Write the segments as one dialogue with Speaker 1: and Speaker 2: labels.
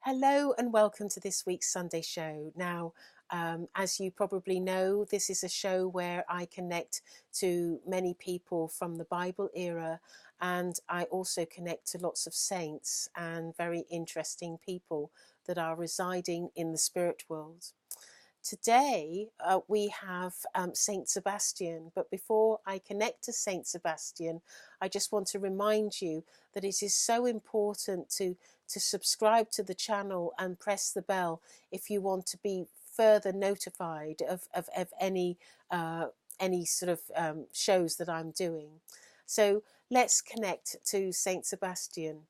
Speaker 1: Hello and welcome to this week's Sunday show. Now, as you probably know, this is a show where I connect to many people from the Bible era, and I also connect to lots of saints and very interesting people that are residing in the spirit world. Today we have Saint Sabastian, but before I connect to Saint Sabastian, I just want to remind you that it is so important to subscribe to the channel and press the bell if you want to be further notified of any sort of shows that I'm doing. So let's connect to Saint Sabastian.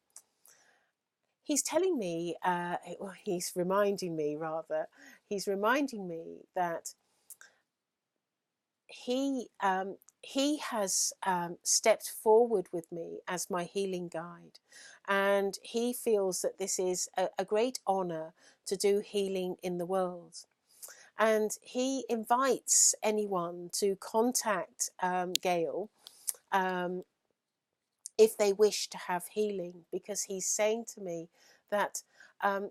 Speaker 1: He's telling me, he's reminding me that he has stepped forward with me as my healing guide, and he feels that this is a great honor to do healing in the world. And he invites anyone to contact Gail if they wish to have healing, because he's saying to me that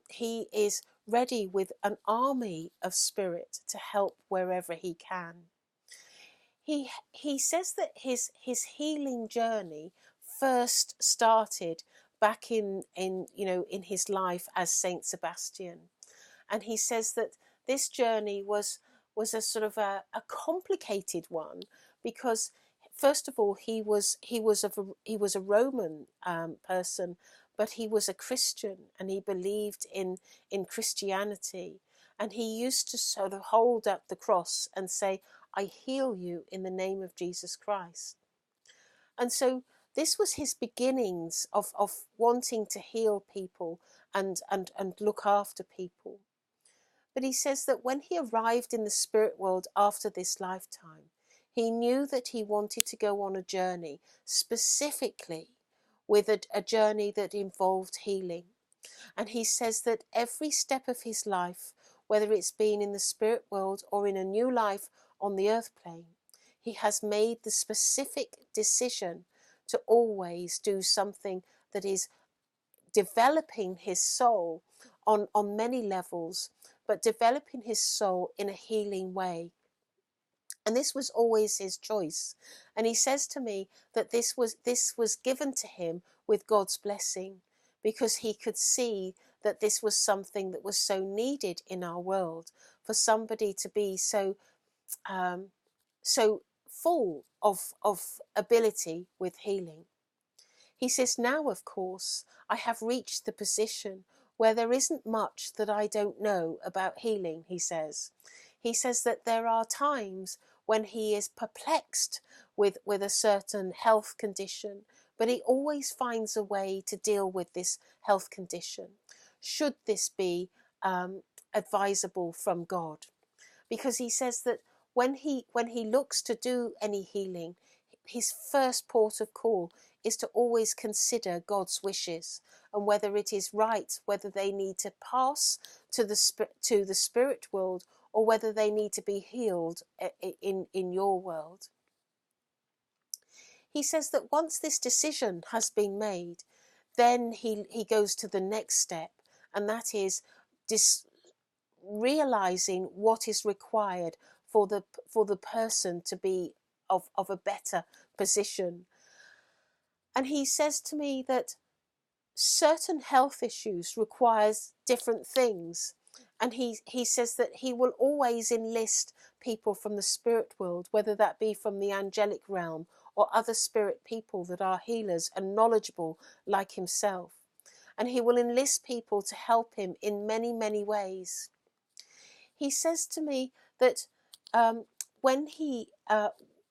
Speaker 1: he is ready with an army of spirit to help wherever he can. He says that his healing journey first started back in his life as Saint Sabastian, and he says that this journey was a sort of a complicated one, because first of all he was a Roman person, but he was a Christian and he believed in Christianity, and he used to sort of hold up the cross and say, "I heal you in the name of Jesus Christ." And so this was his beginnings of wanting to heal people and look after people. But he says that when he arrived in the spirit world after this lifetime, he knew that he wanted to go on a journey, specifically with a journey that involved healing. And he says that every step of his life, whether it's been in the spirit world or in a new life on the earth plane, he has made the specific decision to always do something that is developing his soul on many levels, but developing his soul in a healing way. And this was always his choice. And he says to me that this was given to him with God's blessing, because he could see that this was something that was so needed in our world, for somebody to be so full of ability with healing. He says, now, of course, I have reached the position where there isn't much that I don't know about healing, he says. He says that there are times when he is perplexed with a certain health condition, but he always finds a way to deal with this health condition, should this be advisable from God. Because he says that when he looks to do any healing, his first port of call is to always consider God's wishes and whether it is right, whether they need to pass to the spirit world, or whether they need to be healed in your world. He says that once this decision has been made, then he goes to the next step, and that is realizing what is required for the person to be of a better position. And he says to me that certain health issues requires different things, and he says that he will always enlist people from the spirit world, whether that be from the angelic realm or other spirit people that are healers and knowledgeable like himself, and he will enlist people to help him in many ways. He says to me that when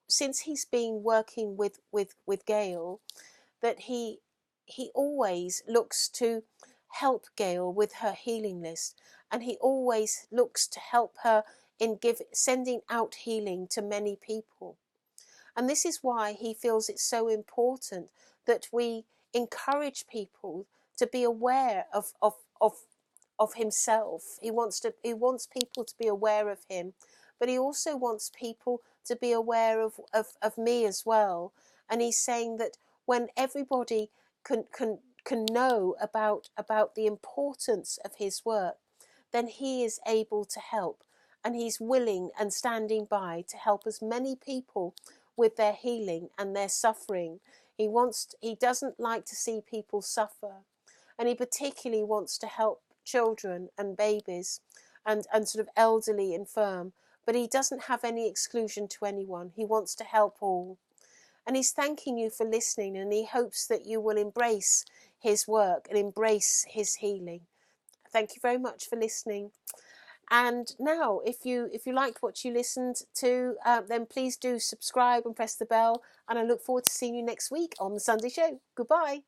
Speaker 1: since he's been working with Gail, that he always looks to help Gail with her healing list, and he always looks to help her in sending out healing to many people. And this is why he feels it's so important that we encourage people to be aware of himself. He wants people to be aware of him, but he also wants people to be aware of me as well. And he's saying that when everybody can can know about the importance of his work, then he is able to help, and he's willing and standing by to help as many people with their healing and their suffering. He doesn't like to see people suffer, and he particularly wants to help children and babies and sort of elderly, infirm, but he doesn't have any exclusion to anyone. He wants to help all. And he's thanking you for listening, and he hopes that you will embrace his work and embrace his healing. Thank you very much for listening. And now, if you liked what you listened to, then please do subscribe and press the bell. And I look forward to seeing you next week on the Sunday show. Goodbye.